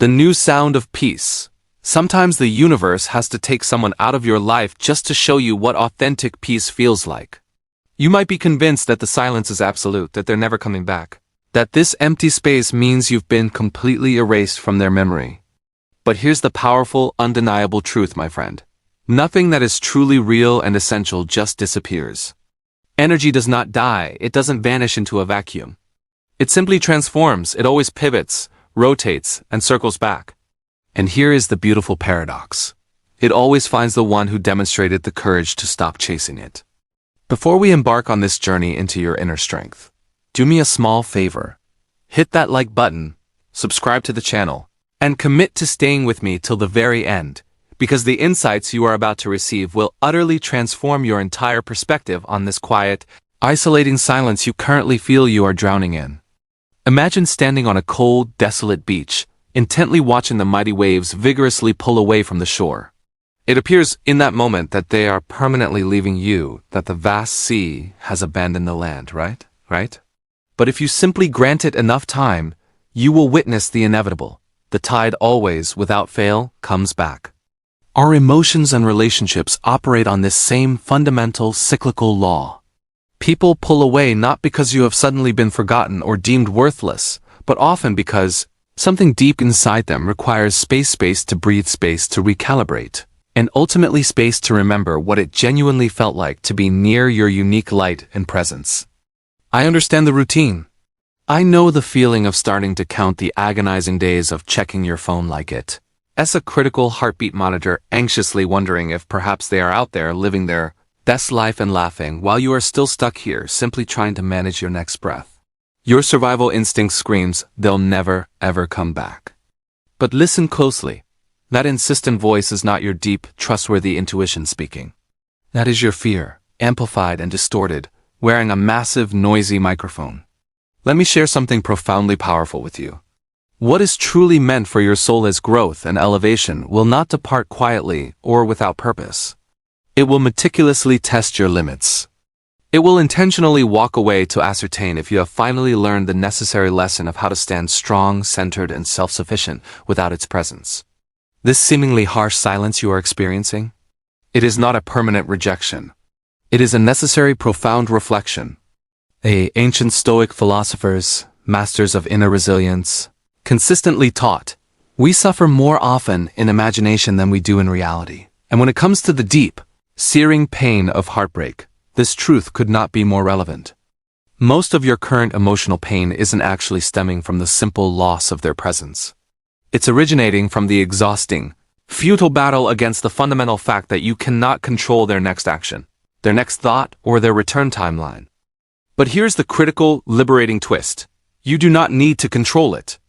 The new sound of peace. Sometimes the universe has to take someone out of your life just to show you what authentic peace feels like. You might be convinced that the silence is absolute, that they're never coming back, that this empty space means you've been completely erased from their memory. But here's the powerful, undeniable truth, my friend. Nothing that is truly real and essential just disappears. Energy does not die, it doesn't vanish into a vacuum. It simply transforms, it always pivots, rotates, and circles back. And here is the beautiful paradox. It always finds the one who demonstrated the courage to stop chasing it. Before we embark on this journey into your inner strength, do me a small favor. Hit that like button, subscribe to the channel, and commit to staying with me till the very end, because the insights you are about to receive will utterly transform your entire perspective on this quiet, isolating silence you currently feel you are drowning in. Imagine standing on a cold, desolate beach, intently watching the mighty waves vigorously pull away from the shore. It appears in that moment that they are permanently leaving you, that the vast sea has abandoned the land, right? But if you simply grant it enough time, you will witness the inevitable. The tide always, without fail, comes back. Our emotions and relationships operate on this same fundamental cyclical law. People pull away not because you have suddenly been forgotten or deemed worthless, but often because something deep inside them requires space to breathe, space to recalibrate, and ultimately space to remember what it genuinely felt like to be near your unique light and presence. I understand the routine. I know the feeling of starting to count the agonizing days of checking your phone like it. As a critical heartbeat monitor, anxiously wondering if perhaps they are out there living their best life and laughing while you are still stuck here simply trying to manage your next breath. Your survival instinct screams they'll never, ever come back. But listen closely. That insistent voice is not your deep, trustworthy intuition speaking. That is your fear, amplified and distorted, wearing a massive, noisy microphone. Let me share something profoundly powerful with you. What is truly meant for your soul as growth and elevation will not depart quietly or without purpose. It will meticulously test your limits. It will intentionally walk away to ascertain if you have finally learned the necessary lesson of how to stand strong, centered, and self-sufficient without its presence. This seemingly harsh silence you are experiencing? It is not a permanent rejection. It is a necessary, profound reflection. Ancient Stoic philosophers, masters of inner resilience, consistently taught, we suffer more often in imagination than we do in reality. And when it comes to the deep, searing pain of heartbreak, this truth could not be more relevant. Most of your current emotional pain isn't actually stemming from the simple loss of their presence. It's originating from the exhausting, futile battle against the fundamental fact that you cannot control their next action, their next thought, or their return timeline. But here's the critical, liberating twist. You do not need to control it.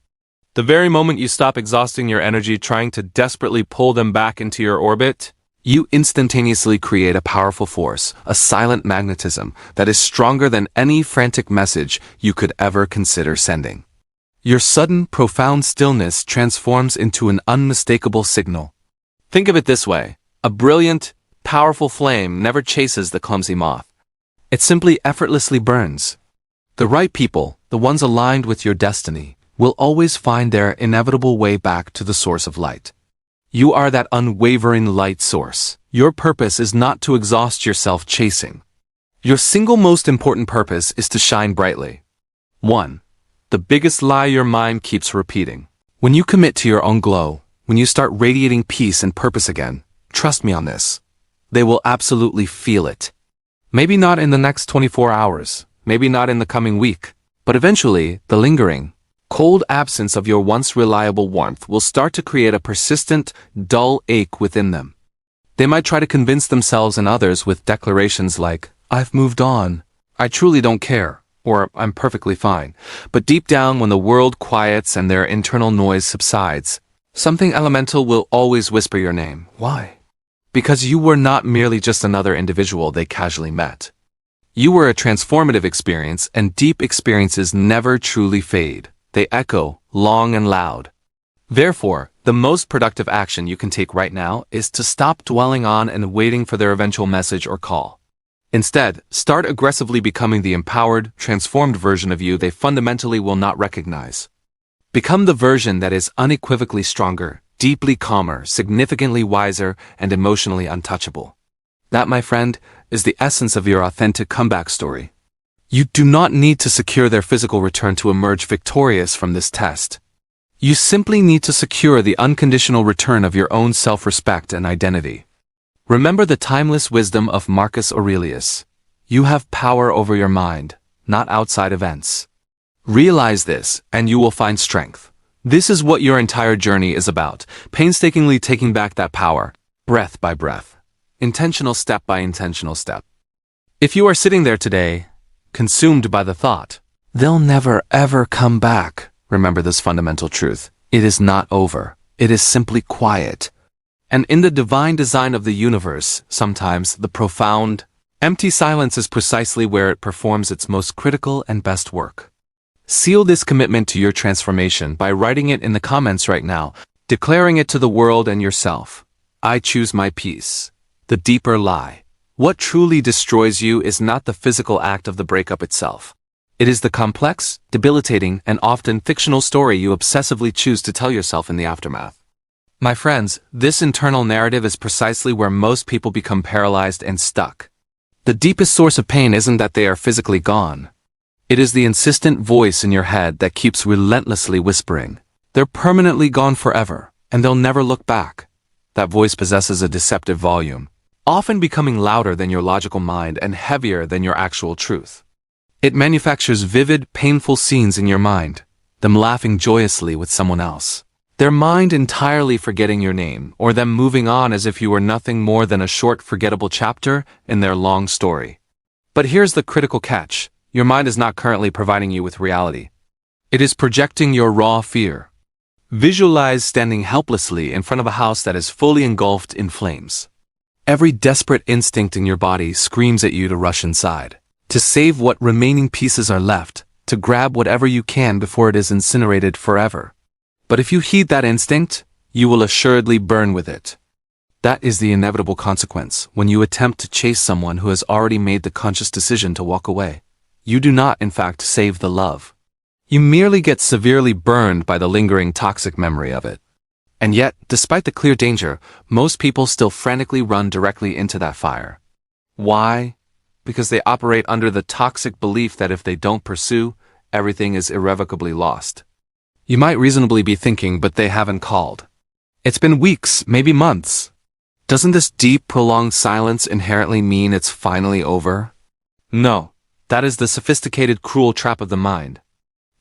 The very moment you stop exhausting your energy trying to desperately pull them back into your orbit, you instantaneously create a powerful force, a silent magnetism that is stronger than any frantic message you could ever consider sending. Your sudden, profound stillness transforms into an unmistakable signal. Think of it this way. A brilliant, powerful flame never chases the clumsy moth. It simply effortlessly burns. The right people, the ones aligned with your destiny, will always find their inevitable way back to the source of light. You are that unwavering light source. Your purpose is not to exhaust yourself chasing. Your single most important purpose is to shine brightly. 1. The biggest lie your mind keeps repeating. When you commit to your own glow, when you start radiating peace and purpose again, trust me on this, they will absolutely feel it. Maybe not in the next 24 hours, maybe not in the coming week, but eventually, the lingering, cold absence of your once reliable warmth will start to create a persistent, dull ache within them. They might try to convince themselves and others with declarations like, "I've moved on," "I truly don't care," or "I'm perfectly fine." But deep down, when the world quiets and their internal noise subsides, something elemental will always whisper your name. Why? Because you were not merely just another individual they casually met. You were a transformative experience, and deep experiences never truly fade. They echo, long and loud. Therefore, the most productive action you can take right now is to stop dwelling on and waiting for their eventual message or call. Instead, start aggressively becoming the empowered, transformed version of you they fundamentally will not recognize. Become the version that is unequivocally stronger, deeply calmer, significantly wiser, and emotionally untouchable. That, my friend, is the essence of your authentic comeback story. You do not need to secure their physical return to emerge victorious from this test. You simply need to secure the unconditional return of your own self-respect and identity. Remember the timeless wisdom of Marcus Aurelius. You have power over your mind, not outside events. Realize this, and you will find strength. This is what your entire journey is about, painstakingly taking back that power, breath by breath, intentional step by intentional step. If you are sitting there today, consumed by the thought, they'll never ever come back, remember this fundamental truth. It is not over. It is simply quiet. And in the divine design of the universe, sometimes the profound, empty silence is precisely where it performs its most critical and best work. Seal this commitment to your transformation by writing it in the comments right now, declaring it to the world and yourself. I choose my peace. The deeper lie. What truly destroys you is not the physical act of the breakup itself. It is the complex, debilitating, and often fictional story you obsessively choose to tell yourself in the aftermath. My friends, this internal narrative is precisely where most people become paralyzed and stuck. The deepest source of pain isn't that they are physically gone. It is the insistent voice in your head that keeps relentlessly whispering, they're permanently gone forever, and they'll never look back. That voice possesses a deceptive volume, often becoming louder than your logical mind and heavier than your actual truth. It manufactures vivid, painful scenes in your mind, them laughing joyously with someone else, their mind entirely forgetting your name, or them moving on as if you were nothing more than a short, forgettable chapter in their long story. But here's the critical catch. Your mind is not currently providing you with reality. It is projecting your raw fear. Visualize standing helplessly in front of a house that is fully engulfed in flames. Every desperate instinct in your body screams at you to rush inside, to save what remaining pieces are left, to grab whatever you can before it is incinerated forever. But if you heed that instinct, you will assuredly burn with it. That is the inevitable consequence when you attempt to chase someone who has already made the conscious decision to walk away. You do not, in fact, save the love. You merely get severely burned by the lingering toxic memory of it. And yet, despite the clear danger, most people still frantically run directly into that fire. Why? Because they operate under the toxic belief that if they don't pursue, everything is irrevocably lost. You might reasonably be thinking, but they haven't called. It's been weeks, maybe months. Doesn't this deep, prolonged silence inherently mean it's finally over? No, that is the sophisticated, cruel trap of the mind.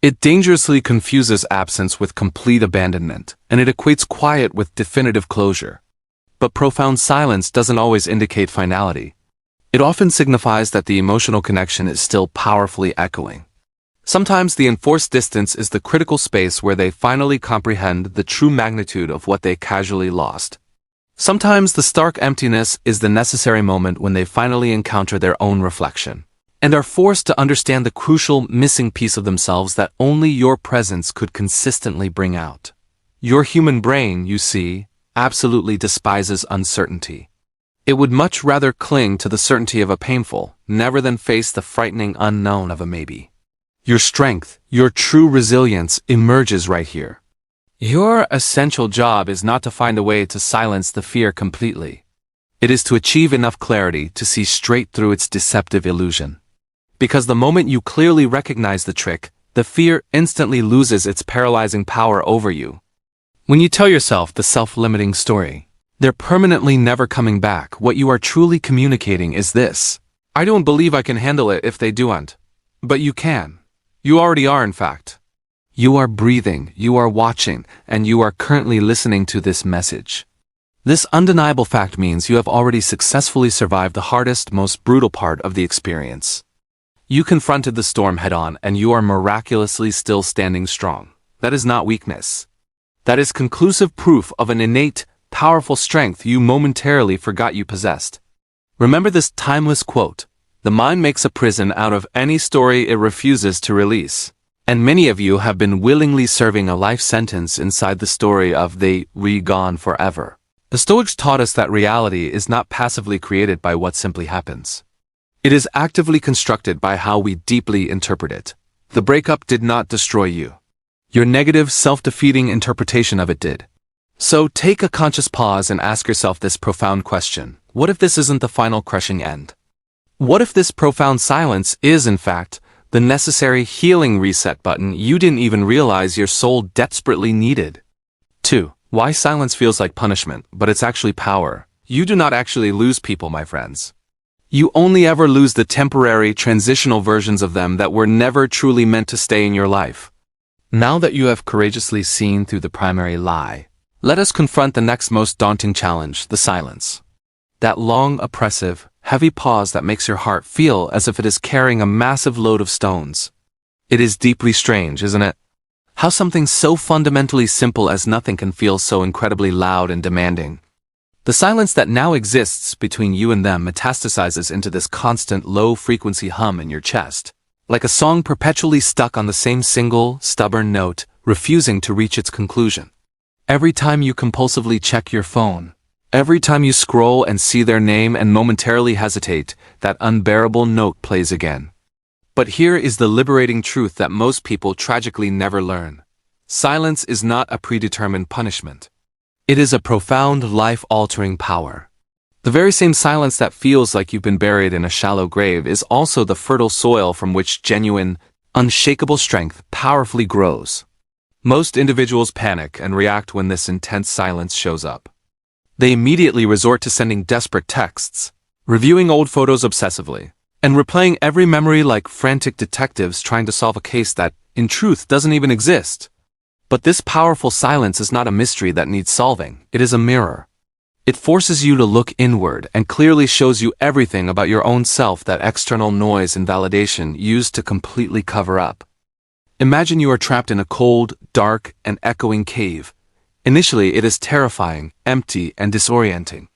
It dangerously confuses absence with complete abandonment, and it equates quiet with definitive closure. But profound silence doesn't always indicate finality. It often signifies that the emotional connection is still powerfully echoing. Sometimes the enforced distance is the critical space where they finally comprehend the true magnitude of what they casually lost. Sometimes the stark emptiness is the necessary moment when they finally encounter their own reflection, and are forced to understand the crucial missing piece of themselves that only your presence could consistently bring out. Your human brain, you see, absolutely despises uncertainty. It would much rather cling to the certainty of a painful, never than face the frightening unknown of a maybe. Your strength, your true resilience emerges right here. Your essential job is not to find a way to silence the fear completely. It is to achieve enough clarity to see straight through its deceptive illusion. Because the moment you clearly recognize the trick, the fear instantly loses its paralyzing power over you. When you tell yourself the self-limiting story, they're permanently never coming back, what you are truly communicating is this: I don't believe I can handle it if they don't. But you can. You already are, in fact. You are breathing, you are watching, and you are currently listening to this message. This undeniable fact means you have already successfully survived the hardest, most brutal part of the experience. You confronted the storm head-on, and you are miraculously still standing strong. That is not weakness. That is conclusive proof of an innate, powerful strength you momentarily forgot you possessed. Remember this timeless quote: "The mind makes a prison out of any story it refuses to release." And many of you have been willingly serving a life sentence inside the story of they gone forever. The Stoics taught us that reality is not passively created by what simply happens. It is actively constructed by how we deeply interpret it. The breakup did not destroy you. Your negative, self-defeating interpretation of it did. So take a conscious pause and ask yourself this profound question. What if this isn't the final crushing end? What if this profound silence is, in fact, the necessary healing reset button you didn't even realize your soul desperately needed? 2. Why silence feels like punishment, but it's actually power. You do not actually lose people, my friends. You only ever lose the temporary, transitional versions of them that were never truly meant to stay in your life. Now that you have courageously seen through the primary lie, let us confront the next most daunting challenge, the silence. That long, oppressive, heavy pause that makes your heart feel as if it is carrying a massive load of stones. It is deeply strange, isn't it? How something so fundamentally simple as nothing can feel so incredibly loud and demanding. The silence that now exists between you and them metastasizes into this constant low-frequency hum in your chest, like a song perpetually stuck on the same single, stubborn note, refusing to reach its conclusion. Every time you compulsively check your phone, every time you scroll and see their name and momentarily hesitate, that unbearable note plays again. But here is the liberating truth that most people tragically never learn. Silence is not a predetermined punishment. It is a profound, life-altering power. The very same silence that feels like you've been buried in a shallow grave is also the fertile soil from which genuine, unshakable strength powerfully grows. Most individuals panic and react when this intense silence shows up. They immediately resort to sending desperate texts, reviewing old photos obsessively, and replaying every memory like frantic detectives trying to solve a case that, in truth, doesn't even exist. But this powerful silence is not a mystery that needs solving, it is a mirror. It forces you to look inward and clearly shows you everything about your own self that external noise and validation used to completely cover up. Imagine you are trapped in a cold, dark, and echoing cave. Initially, it is terrifying, empty, and disorienting.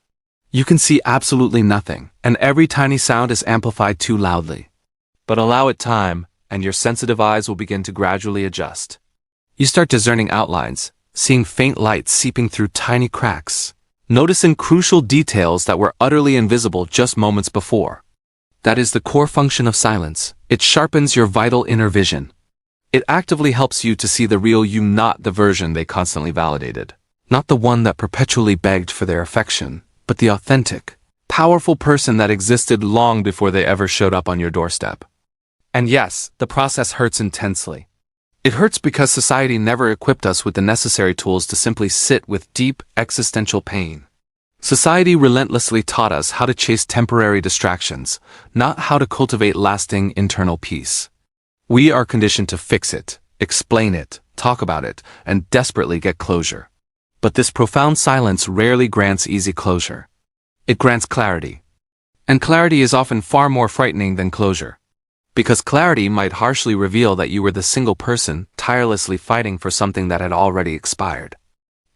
You can see absolutely nothing, and every tiny sound is amplified too loudly. But allow it time, and your sensitive eyes will begin to gradually adjust. You start discerning outlines, seeing faint light seeping through tiny cracks, noticing crucial details that were utterly invisible just moments before. That is the core function of silence. It sharpens your vital inner vision. It actively helps you to see the real you, not the version they constantly validated. Not the one that perpetually begged for their affection, but the authentic, powerful person that existed long before they ever showed up on your doorstep. And yes, the process hurts intensely. It hurts because society never equipped us with the necessary tools to simply sit with deep, existential pain. Society relentlessly taught us how to chase temporary distractions, not how to cultivate lasting internal peace. We are conditioned to fix it, explain it, talk about it, and desperately get closure. But this profound silence rarely grants easy closure. It grants clarity. And clarity is often far more frightening than closure. Because clarity might harshly reveal that you were the single person tirelessly fighting for something that had already expired.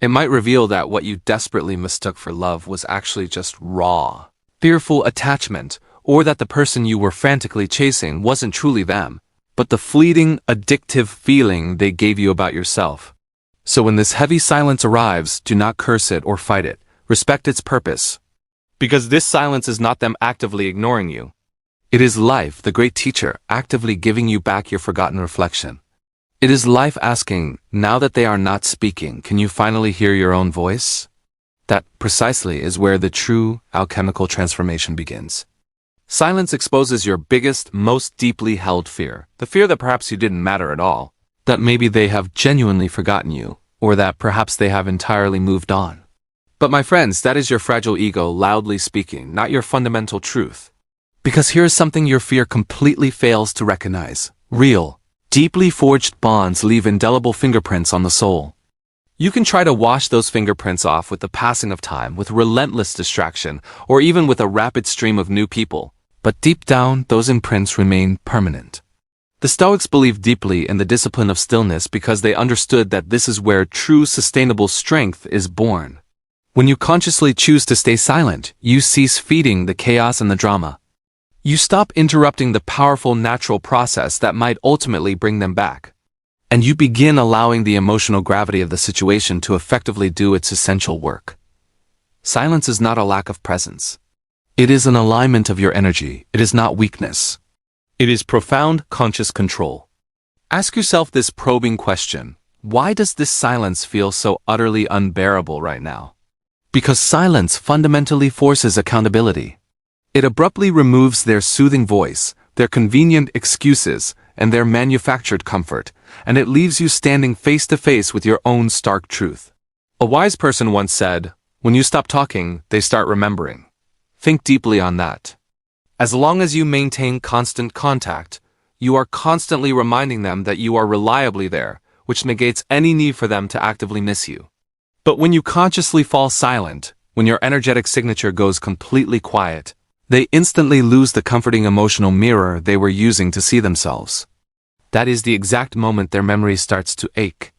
It might reveal that what you desperately mistook for love was actually just raw, fearful attachment, or that the person you were frantically chasing wasn't truly them, but the fleeting, addictive feeling they gave you about yourself. So when this heavy silence arrives, do not curse it or fight it. Respect its purpose. Because this silence is not them actively ignoring you. It is life, the great teacher, actively giving you back your forgotten reflection. It is life asking, now that they are not speaking, can you finally hear your own voice? That precisely is where the true alchemical transformation begins. Silence exposes your biggest, most deeply held fear, the fear that perhaps you didn't matter at all, that maybe they have genuinely forgotten you, or that perhaps they have entirely moved on. But my friends, that is your fragile ego loudly speaking, not your fundamental truth. Because here is something your fear completely fails to recognize. Real, deeply forged bonds leave indelible fingerprints on the soul. You can try to wash those fingerprints off with the passing of time, with relentless distraction, or even with a rapid stream of new people. But deep down, those imprints remain permanent. The Stoics believed deeply in the discipline of stillness because they understood that this is where true sustainable strength is born. When you consciously choose to stay silent, you cease feeding the chaos and the drama. You stop interrupting the powerful natural process that might ultimately bring them back. And you begin allowing the emotional gravity of the situation to effectively do its essential work. Silence is not a lack of presence. It is an alignment of your energy. It is not weakness. It is profound conscious control. Ask yourself this probing question. Why does this silence feel so utterly unbearable right now? Because silence fundamentally forces accountability. It abruptly removes their soothing voice, their convenient excuses, and their manufactured comfort, and it leaves you standing face to face with your own stark truth. A wise person once said, "When you stop talking, they start remembering." Think deeply on that. As long as you maintain constant contact, you are constantly reminding them that you are reliably there, which negates any need for them to actively miss you. But when you consciously fall silent, when your energetic signature goes completely quiet, they instantly lose the comforting emotional mirror they were using to see themselves. That is the exact moment their memory starts to ache.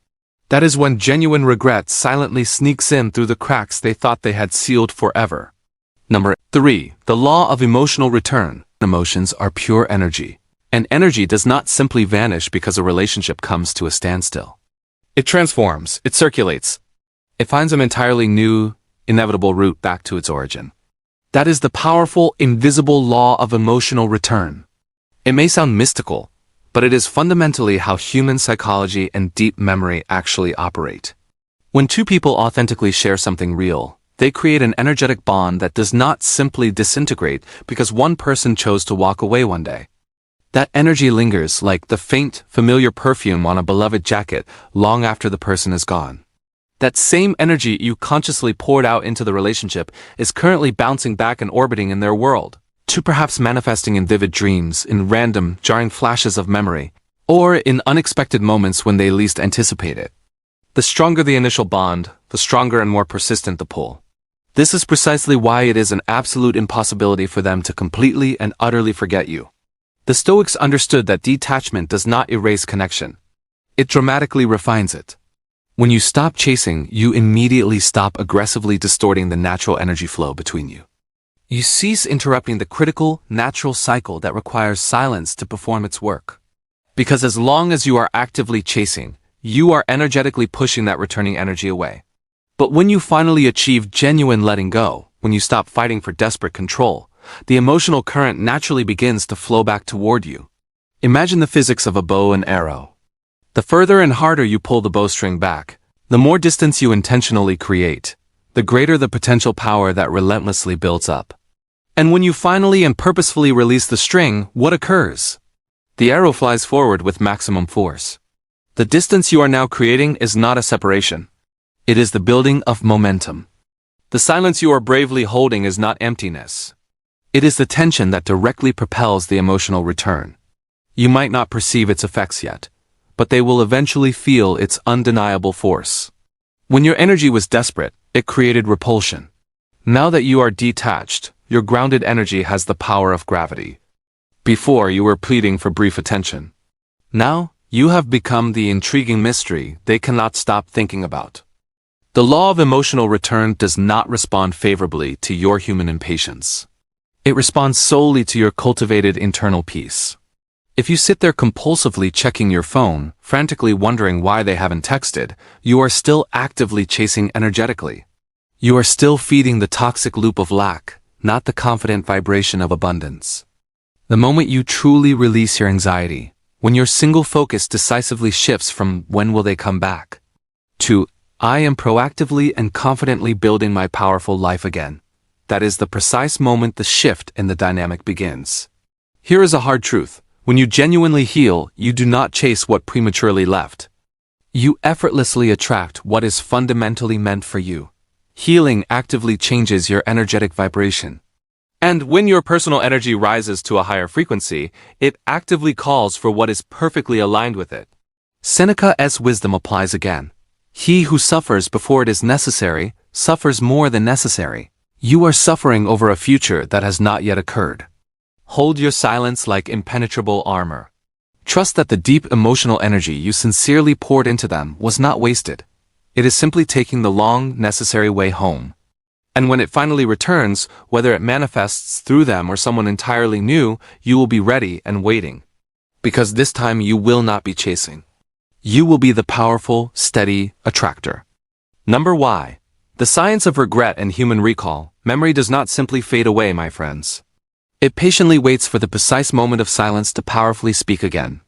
That is when genuine regret silently sneaks in through the cracks they thought they had sealed forever. Number 3. The law of emotional return. Emotions are pure energy. And energy does not simply vanish because a relationship comes to a standstill. It transforms, it circulates. It finds an entirely new, inevitable route back to its origin. That is the powerful, invisible law of emotional return. It may sound mystical, but it is fundamentally how human psychology and deep memory actually operate. When two people authentically share something real, they create an energetic bond that does not simply disintegrate because one person chose to walk away one day. That energy lingers like the faint, familiar perfume on a beloved jacket long after the person is gone. That same energy you consciously poured out into the relationship is currently bouncing back and orbiting in their world, to perhaps manifesting in vivid dreams, in random, jarring flashes of memory, or in unexpected moments when they least anticipate it. The stronger the initial bond, the stronger and more persistent the pull. This is precisely why it is an absolute impossibility for them to completely and utterly forget you. The Stoics understood that detachment does not erase connection. It dramatically refines it. When you stop chasing, you immediately stop aggressively distorting the natural energy flow between you. You cease interrupting the critical, natural cycle that requires silence to perform its work. Because as long as you are actively chasing, you are energetically pushing that returning energy away. But when you finally achieve genuine letting go, when you stop fighting for desperate control, the emotional current naturally begins to flow back toward you. Imagine the physics of a bow and arrow. The further and harder you pull the bowstring back, the more distance you intentionally create, the greater the potential power that relentlessly builds up. And when you finally and purposefully release the string, what occurs? The arrow flies forward with maximum force. The distance you are now creating is not a separation. It is the building of momentum. The silence you are bravely holding is not emptiness. It is the tension that directly propels the emotional return. You might not perceive its effects yet, but they will eventually feel its undeniable force. When your energy was desperate, it created repulsion. Now that you are detached, your grounded energy has the power of gravity. Before, you were pleading for brief attention. Now, you have become the intriguing mystery they cannot stop thinking about. The law of emotional return does not respond favorably to your human impatience. It responds solely to your cultivated internal peace. If you sit there compulsively checking your phone, frantically wondering why they haven't texted, you are still actively chasing energetically. You are still feeding the toxic loop of lack, not the confident vibration of abundance. The moment you truly release your anxiety, when your single focus decisively shifts from "when will they come back" to "I am proactively and confidently building my powerful life again," that is the precise moment the shift in the dynamic begins. Here is a hard truth. When you genuinely heal, you do not chase what prematurely left. You effortlessly attract what is fundamentally meant for you. Healing actively changes your energetic vibration. And when your personal energy rises to a higher frequency, it actively calls for what is perfectly aligned with it. Seneca's wisdom applies again. He who suffers before it is necessary, suffers more than necessary. You are suffering over a future that has not yet occurred. Hold your silence like impenetrable armor. Trust that the deep emotional energy you sincerely poured into them was not wasted. It is simply taking the long, necessary way home. And when it finally returns, whether it manifests through them or someone entirely new, you will be ready and waiting. Because this time you will not be chasing. You will be the powerful, steady attractor. Number Y. The science of regret and human recall. Memory does not simply fade away, my friends. It patiently waits for the precise moment of silence to powerfully speak again.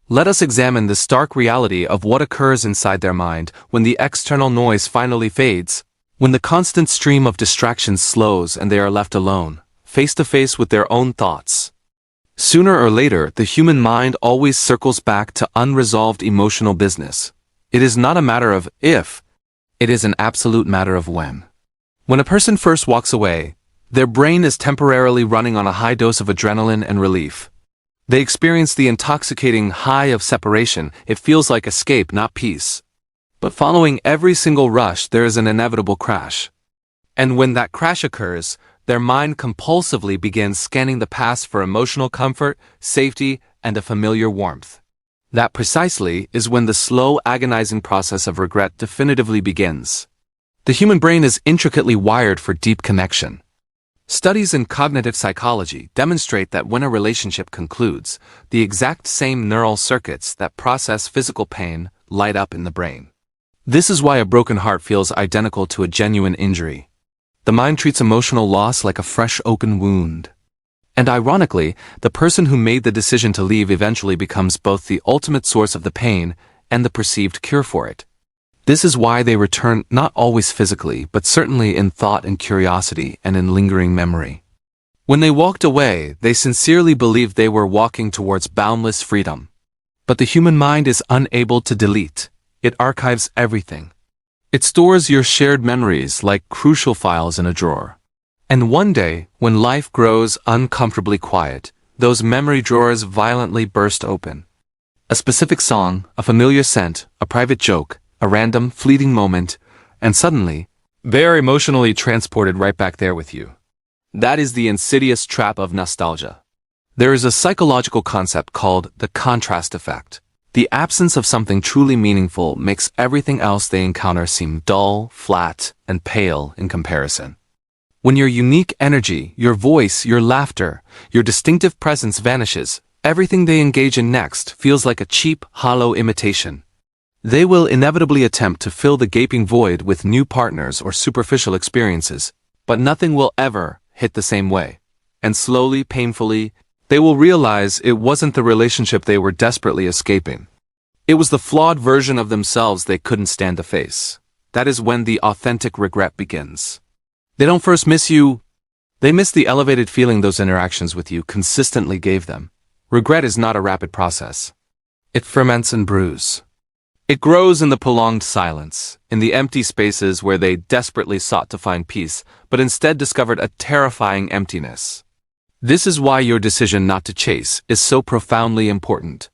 Let us examine the stark reality of what occurs inside their mind when the external noise finally fades, when the constant stream of distractions slows and they are left alone, face to face with their own thoughts. Sooner or later, the human mind always circles back to unresolved emotional business. It is not a matter of if, it is an absolute matter of when. When a person first walks away, their brain is temporarily running on a high dose of adrenaline and relief. They experience the intoxicating high of separation. It feels like escape, not peace. But following every single rush, there is an inevitable crash. And when that crash occurs, their mind compulsively begins scanning the past for emotional comfort, safety, and a familiar warmth. That precisely is when the slow, agonizing process of regret definitively begins. The human brain is intricately wired for deep connection. Studies in cognitive psychology demonstrate that when a relationship concludes, the exact same neural circuits that process physical pain light up in the brain. This is why a broken heart feels identical to a genuine injury. The mind treats emotional loss like a fresh open wound. And ironically, the person who made the decision to leave eventually becomes both the ultimate source of the pain and the perceived cure for it. This is why they return not always physically, but certainly in thought and curiosity and in lingering memory. When they walked away, they sincerely believed they were walking towards boundless freedom. But the human mind is unable to delete. It archives everything. It stores your shared memories like crucial files in a drawer. And one day, when life grows uncomfortably quiet, those memory drawers violently burst open. A specific song, a familiar scent, a private joke, a random, fleeting moment, and suddenly, they are emotionally transported right back there with you. That is the insidious trap of nostalgia. There is a psychological concept called the contrast effect. The absence of something truly meaningful makes everything else they encounter seem dull, flat, and pale in comparison. When your unique energy, your voice, your laughter, your distinctive presence vanishes, everything they engage in next feels like a cheap, hollow imitation. They will inevitably attempt to fill the gaping void with new partners or superficial experiences, but nothing will ever hit the same way. And slowly, painfully, they will realize it wasn't the relationship they were desperately escaping. It was the flawed version of themselves they couldn't stand to face. That is when the authentic regret begins. They don't first miss you. They miss the elevated feeling those interactions with you consistently gave them. Regret is not a rapid process. It ferments and brews. It grows in the prolonged silence, in the empty spaces where they desperately sought to find peace, but instead discovered a terrifying emptiness. This is why your decision not to chase is so profoundly important.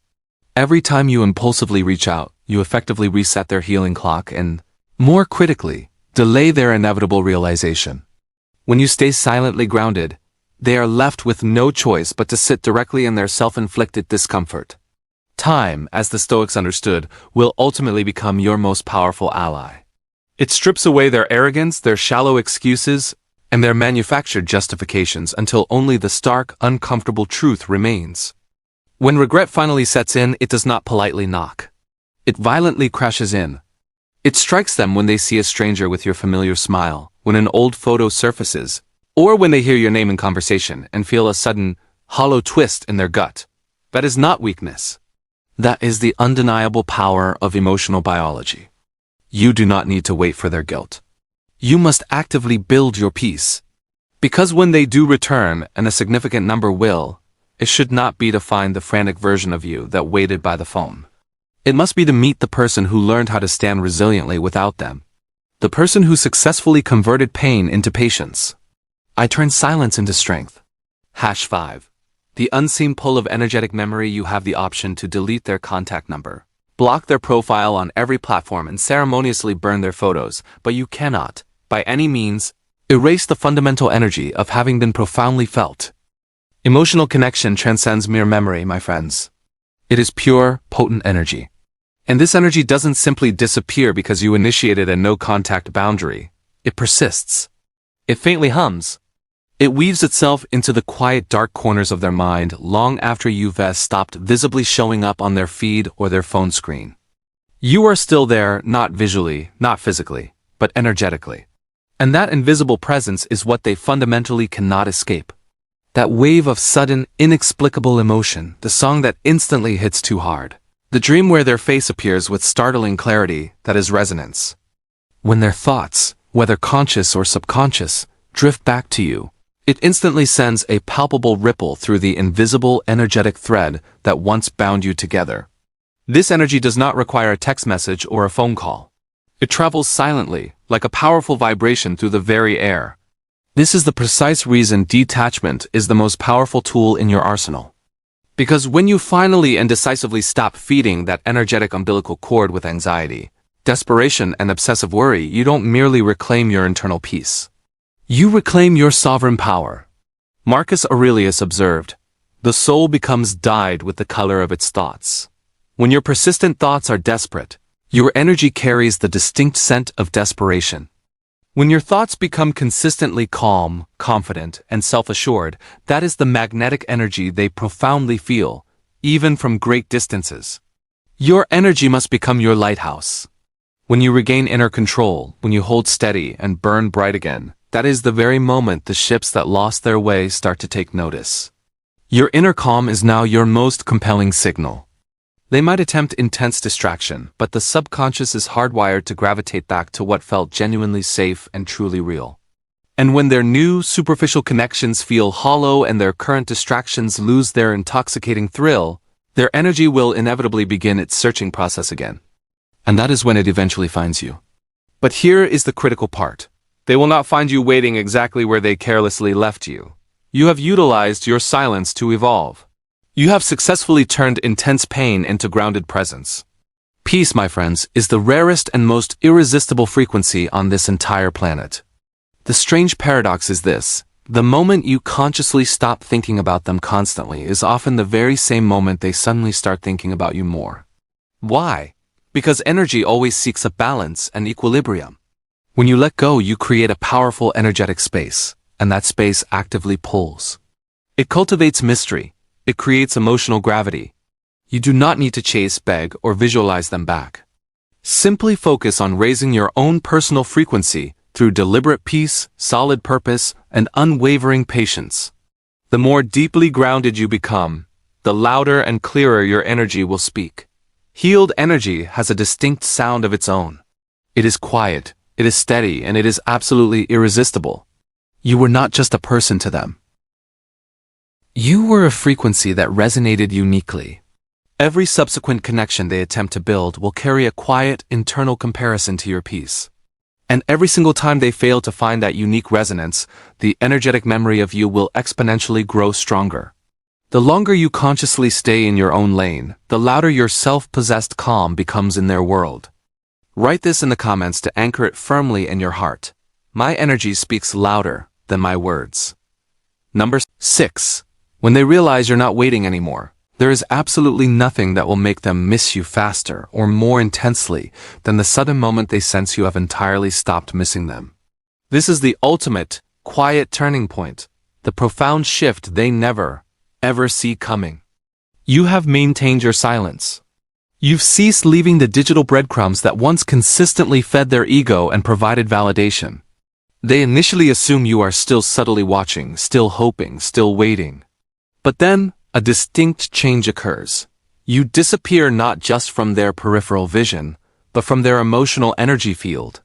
Every time you impulsively reach out, you effectively reset their healing clock and, more critically, delay their inevitable realization. When you stay silently grounded, they are left with no choice but to sit directly in their self-inflicted discomfort. Time, as the Stoics understood, will ultimately become your most powerful ally. It strips away their arrogance, their shallow excuses, and their manufactured justifications until only the stark, uncomfortable truth remains. When regret finally sets in, it does not politely knock. It violently crashes in. It strikes them when they see a stranger with your familiar smile, when an old photo surfaces, or when they hear your name in conversation and feel a sudden, hollow twist in their gut. That is not weakness. That is the undeniable power of emotional biology. You do not need to wait for their guilt. You must actively build your peace. Because when they do return, and a significant number will, it should not be to find the frantic version of you that waited by the phone. It must be to meet the person who learned how to stand resiliently without them. The person who successfully converted pain into patience. I turn silence into strength. #5. The unseen pull of energetic memory. You have the option to delete their contact number, block their profile on every platform, and ceremoniously burn their photos, but you cannot, by any means, erase the fundamental energy of having been profoundly felt. Emotional connection transcends mere memory, my friends. It is pure, potent energy. And this energy doesn't simply disappear because you initiated a no-contact boundary. It persists. It faintly hums. It weaves itself into the quiet, dark corners of their mind long after you've stopped visibly showing up on their feed or their phone screen. You are still there, not visually, not physically, but energetically. And that invisible presence is what they fundamentally cannot escape. That wave of sudden, inexplicable emotion, the song that instantly hits too hard. The dream where their face appears with startling clarity, that is resonance. When their thoughts, whether conscious or subconscious, drift back to you, it instantly sends a palpable ripple through the invisible energetic thread that once bound you together. This energy does not require a text message or a phone call. It travels silently, like a powerful vibration through the very air. This is the precise reason detachment is the most powerful tool in your arsenal. Because when you finally and decisively stop feeding that energetic umbilical cord with anxiety, desperation, and obsessive worry, you don't merely reclaim your internal peace. You reclaim your sovereign power. Marcus Aurelius observed, "The soul becomes dyed with the color of its thoughts." When your persistent thoughts are desperate, your energy carries the distinct scent of desperation. When your thoughts become consistently calm, confident, and self-assured, that is the magnetic energy they profoundly feel, even from great distances. Your energy must become your lighthouse. When you regain inner control, when you hold steady and burn bright again, that is the very moment the ships that lost their way start to take notice. Your inner calm is now your most compelling signal. They might attempt intense distraction, but the subconscious is hardwired to gravitate back to what felt genuinely safe and truly real. And when their new, superficial connections feel hollow and their current distractions lose their intoxicating thrill, their energy will inevitably begin its searching process again. And that is when it eventually finds you. But here is the critical part. They will not find you waiting exactly where they carelessly left you. You have utilized your silence to evolve. You have successfully turned intense pain into grounded presence. Peace, my friends, is the rarest and most irresistible frequency on this entire planet. The strange paradox is this: the moment you consciously stop thinking about them constantly is often the very same moment they suddenly start thinking about you more. Why? Because energy always seeks a balance and equilibrium. When you let go, you create a powerful energetic space, and that space actively pulls. It cultivates mystery. It creates emotional gravity. You do not need to chase, beg, or visualize them back. Simply focus on raising your own personal frequency through deliberate peace, solid purpose, and unwavering patience. The more deeply grounded you become, the louder and clearer your energy will speak. Healed energy has a distinct sound of its own. It is quiet, it is steady, and it is absolutely irresistible. You were not just a person to them. You were a frequency that resonated uniquely. Every subsequent connection they attempt to build will carry a quiet, internal comparison to your peace. And every single time they fail to find that unique resonance, the energetic memory of you will exponentially grow stronger. The longer you consciously stay in your own lane, the louder your self-possessed calm becomes in their world. Write this in the comments to anchor it firmly in your heart. My energy speaks louder than my words. Number 6. When they realize you're not waiting anymore, there is absolutely nothing that will make them miss you faster or more intensely than the sudden moment they sense you have entirely stopped missing them. This is the ultimate, quiet turning point, the profound shift they never, ever see coming. You have maintained your silence. You've ceased leaving the digital breadcrumbs that once consistently fed their ego and provided validation. They initially assume you are still subtly watching, still hoping, still waiting. But then, a distinct change occurs. You disappear not just from their peripheral vision, but from their emotional energy field.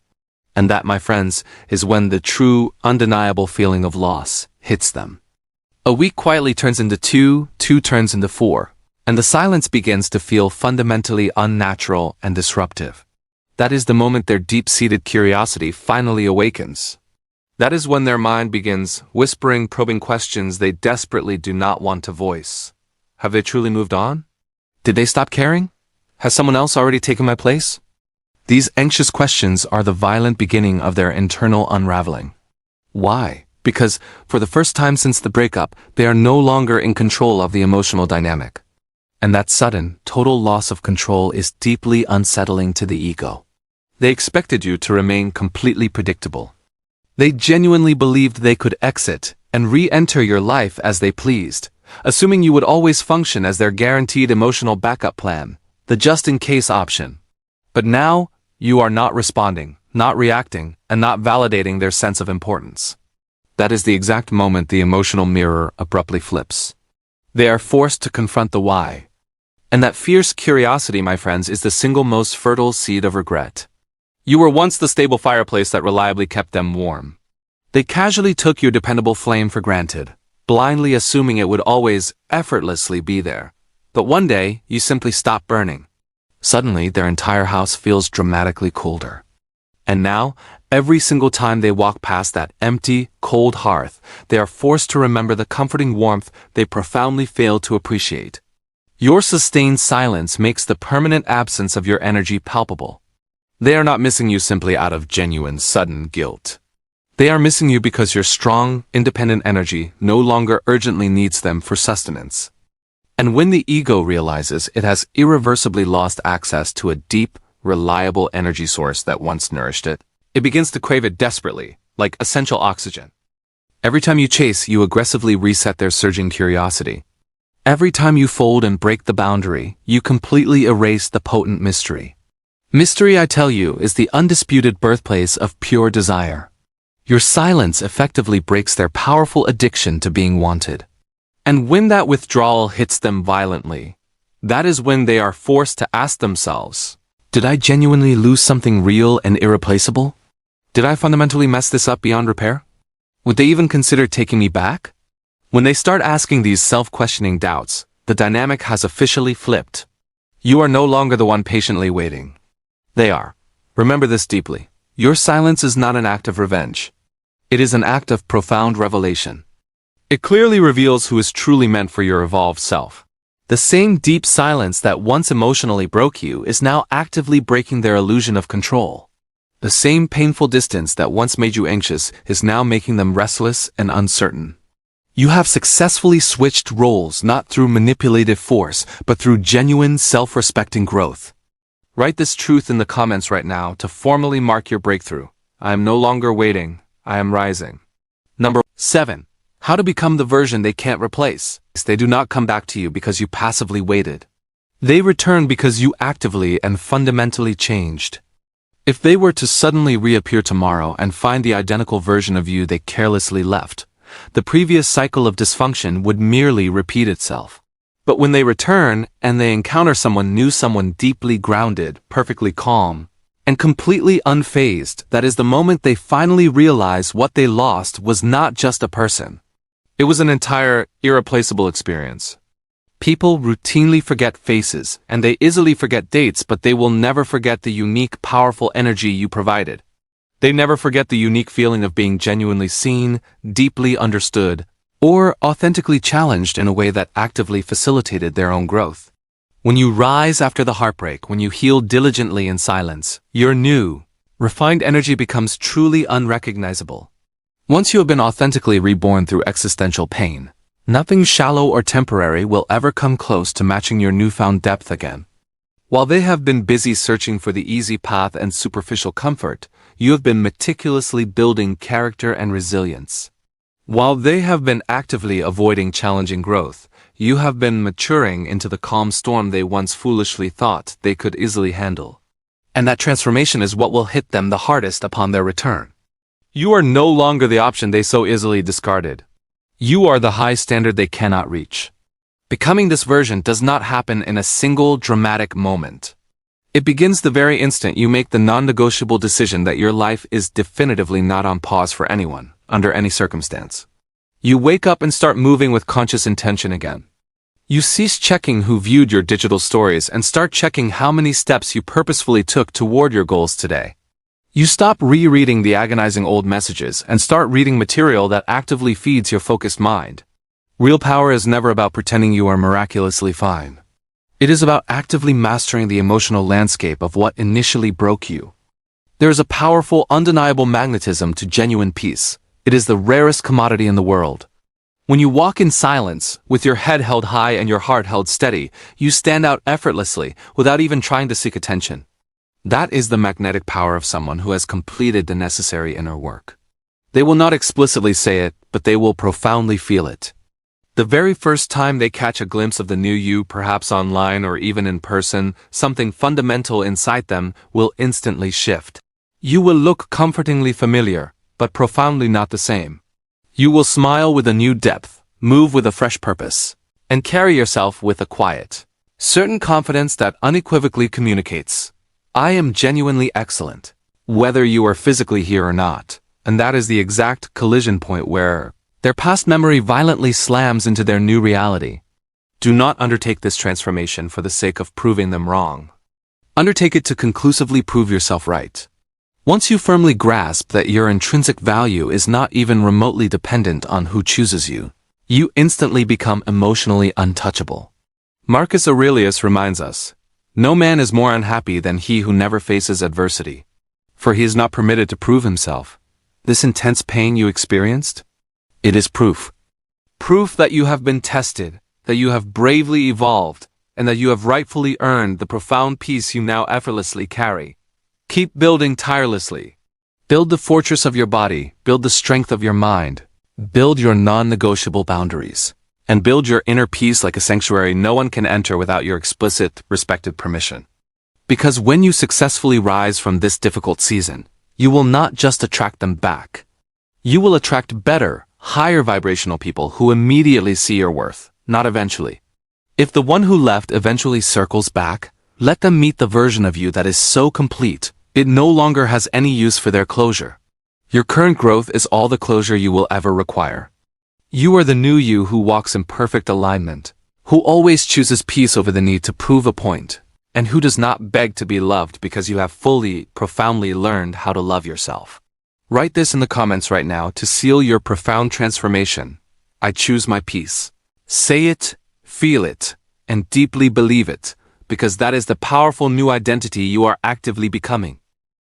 And that, my friends, is when the true, undeniable feeling of loss hits them. A week quietly turns into 2, 2 turns into 4, and the silence begins to feel fundamentally unnatural and disruptive. That is the moment their deep-seated curiosity finally awakens. That is when their mind begins whispering, probing questions they desperately do not want to voice. Have they truly moved on? Did they stop caring? Has someone else already taken my place? These anxious questions are the violent beginning of their internal unraveling. Why? Because, for the first time since the breakup, they are no longer in control of the emotional dynamic. And that sudden, total loss of control is deeply unsettling to the ego. They expected you to remain completely predictable. They genuinely believed they could exit and re-enter your life as they pleased, assuming you would always function as their guaranteed emotional backup plan, the just-in-case option. But now, you are not responding, not reacting, and not validating their sense of importance. That is the exact moment the emotional mirror abruptly flips. They are forced to confront the why. And that fierce curiosity, my friends, is the single most fertile seed of regret. You were once the stable fireplace that reliably kept them warm. They casually took your dependable flame for granted, blindly assuming it would always, effortlessly be there. But one day, you simply stop burning. Suddenly, their entire house feels dramatically colder. And now, every single time they walk past that empty, cold hearth, they are forced to remember the comforting warmth they profoundly failed to appreciate. Your sustained silence makes the permanent absence of your energy palpable. They are not missing you simply out of genuine, sudden guilt. They are missing you because your strong, independent energy no longer urgently needs them for sustenance. And when the ego realizes it has irreversibly lost access to a deep, reliable energy source that once nourished it, it begins to crave it desperately, like essential oxygen. Every time you chase, you aggressively reset their surging curiosity. Every time you fold and break the boundary, you completely erase the potent mystery. Mystery, I tell you, is the undisputed birthplace of pure desire. Your silence effectively breaks their powerful addiction to being wanted. And when that withdrawal hits them violently, that is when they are forced to ask themselves, did I genuinely lose something real and irreplaceable? Did I fundamentally mess this up beyond repair? Would they even consider taking me back? When they start asking these self-questioning doubts, the dynamic has officially flipped. You are no longer the one patiently waiting. They are. Remember this deeply. Your silence is not an act of revenge. It is an act of profound revelation. It clearly reveals who is truly meant for your evolved self. The same deep silence that once emotionally broke you is now actively breaking their illusion of control. The same painful distance that once made you anxious is now making them restless and uncertain. You have successfully switched roles not through manipulative force, but through genuine, self-respecting growth. Write this truth in the comments right now to formally mark your breakthrough. I am no longer waiting, I am rising. Number 7. How to become the version they can't replace. They do not come back to you because you passively waited. They return because you actively and fundamentally changed. If they were to suddenly reappear tomorrow and find the identical version of you they carelessly left, the previous cycle of dysfunction would merely repeat itself. But when they return and they encounter someone new, someone deeply grounded, perfectly calm, and completely unfazed, that is the moment they finally realize what they lost was not just a person. It was an entire, irreplaceable experience. People routinely forget faces, and they easily forget dates, but they will never forget the unique, powerful energy you provided. They never forget the unique feeling of being genuinely seen, deeply understood, or authentically challenged in a way that actively facilitated their own growth. When you rise after the heartbreak, when you heal diligently in silence, your new, refined energy becomes truly unrecognizable. Once you have been authentically reborn through existential pain, nothing shallow or temporary will ever come close to matching your newfound depth again. While they have been busy searching for the easy path and superficial comfort, you have been meticulously building character and resilience. While they have been actively avoiding challenging growth, you have been maturing into the calm storm they once foolishly thought they could easily handle. And that transformation is what will hit them the hardest upon their return. You are no longer the option they so easily discarded. You are the high standard they cannot reach. Becoming this version does not happen in a single dramatic moment. It begins the very instant you make the non-negotiable decision that your life is definitively not on pause for anyone, under any circumstance. You wake up and start moving with conscious intention again. You cease checking who viewed your digital stories and start checking how many steps you purposefully took toward your goals today. You stop rereading the agonizing old messages and start reading material that actively feeds your focused mind. Real power is never about pretending you are miraculously fine. It is about actively mastering the emotional landscape of what initially broke you. There is a powerful, undeniable magnetism to genuine peace. It is the rarest commodity in the world. When you walk in silence, with your head held high and your heart held steady, you stand out effortlessly, without even trying to seek attention. That is the magnetic power of someone who has completed the necessary inner work. They will not explicitly say it, but they will profoundly feel it. The very first time they catch a glimpse of the new you, perhaps online or even in person, something fundamental inside them will instantly shift. You will look comfortingly familiar, but profoundly not the same. You will smile with a new depth, move with a fresh purpose, and carry yourself with a quiet, Certain confidence that unequivocally communicates, I am genuinely excellent, whether you are physically here or not, and that is the exact collision point where their past memory violently slams into their new reality. Do not undertake this transformation for the sake of proving them wrong. Undertake it to conclusively prove yourself right. Once you firmly grasp that your intrinsic value is not even remotely dependent on who chooses you, you instantly become emotionally untouchable. Marcus Aurelius reminds us, no man is more unhappy than he who never faces adversity, for he is not permitted to prove himself. This intense pain you experienced? It is proof. Proof that you have been tested, that you have bravely evolved, and that you have rightfully earned the profound peace you now effortlessly carry. Keep building tirelessly. Build the fortress of your body, build the strength of your mind, build your non-negotiable boundaries, and build your inner peace like a sanctuary no one can enter without your explicit, respected permission. Because when you successfully rise from this difficult season, you will not just attract them back. You will attract better, higher vibrational people who immediately see your worth, not eventually. If the one who left eventually circles back, let them meet the version of you that is so complete, it no longer has any use for their closure. Your current growth is all the closure you will ever require. You are the new you who walks in perfect alignment, who always chooses peace over the need to prove a point, and who does not beg to be loved because you have fully, profoundly learned how to love yourself. Write this in the comments right now to seal your profound transformation. I choose my peace. Say it, feel it, and deeply believe it, because that is the powerful new identity you are actively becoming.